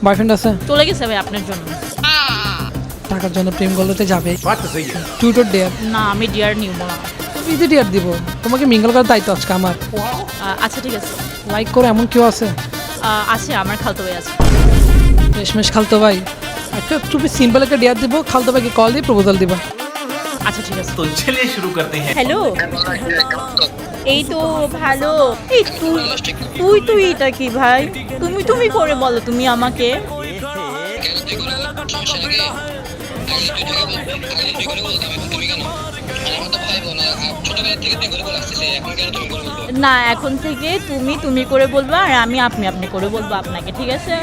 Boyfriend আছে? চলে গেছে ভাই আপনার জন্য। টাকার জন্য প্রেম করতে যাবে? Twitter dear? না আমি ডিয়ার নিব না। ইজি ডিয়ার দিব, তোমাকে মিঙ্গল করার দায়িত্ব আজকে আমার। আচ্ছা ঠিক আছে। লাইক করে এমন কেউ আছে? আছে, আমার খালতো ভাই আছে। রেশমেশ খালতো ভাই, একটা খুবই সিম্পল একটা ডিয়ার দিব, খালতো ভাইকে কল দিয়ে প্রপোজাল দিবা। আচ্ছা ঠিক আছে। तो चलिए शुरू करते हैं। হ্যালো, এই তো ভালো। এই তুই তুই তুই এটা কি ভাই? তুমি তুমি করে বলো তুমি আমাকে। না এখন থেকে তুমি তুমি করে বলবা আর আমি আপনি আপনি করে বলবো আপনাকে, ঠিক আছে?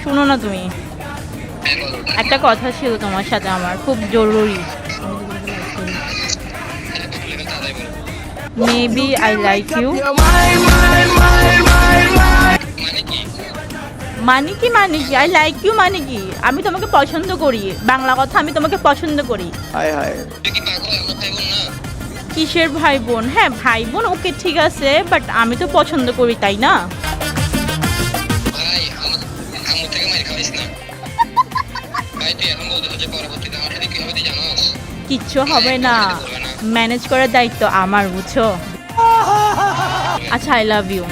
শুনো না তুমি, একটা কথা ছিল তোমার সাথে আমার, খুব জরুরি। Maybe I like you. মানে কি মানে কি আই লাইক ইউ মানে কি? আমি তোমাকে পছন্দ করি, বাংলা কথা, আমি তোমাকে পছন্দ করি। কিসের ভাই বোন? হ্যাঁ ভাই বোন, ওকে ঠিক আছে, বাট আমি তো পছন্দ করি, তাই না? কিচ্ছু হবে না, ম্যানেজ করার দায়িত্ব আমার, বুঝছো? আচ্ছা আই লাভ ইউ।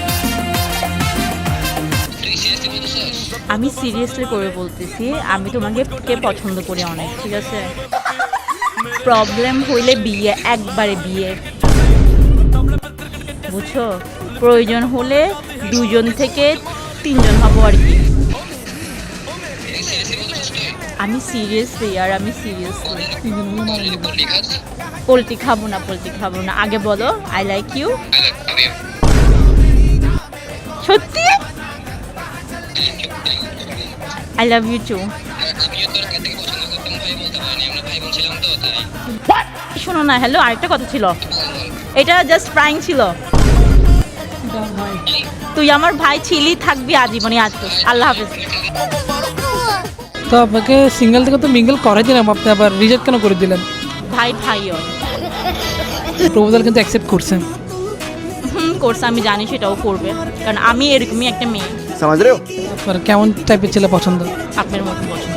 আমি সিরিয়াসলি করে বলতেছি, আমি তোমাকে পছন্দ করি অনেক, ঠিক আছে? প্রবলেম হইলে বিয়ে, একবারে বিয়ে, বুঝছো? প্রয়োজন হলে 2জন থেকে 3জন হবো আর কি। আমি সিরিয়াসলি আর আমি সিরিয়াসলি। পোল্ট্রি খাবো না, পোল্ট্রি খাবো না। আগে বলো আই লাইক ইউ। সত্যি? I love you too. শোনো না, হ্যালো, আরেকটা কথা ছিল, এটা জাস্ট প্রাইং ছিল। তুই আমার ভাই ছিলি, থাকবি আজীবনই। আজ আল্লাহ হাফেজ। তো আপনাকে সিঙ্গেল থেকে তো মিঙ্গল করাই দিলাম, আপনি আবার রিজেক্ট কেন করে দিলেন? ভাই ভাইও প্রপোজাল কিন্তু অ্যাকসেপ্ট করছেন। করছে, আমি জানি সেটাও করবে, কারণ আমি এরকমই একটা মেয়ে। समझ रहे हो? আপনার কেমন টাইপের ছেলে পছন্দ? আপনার মতো পছন্দ।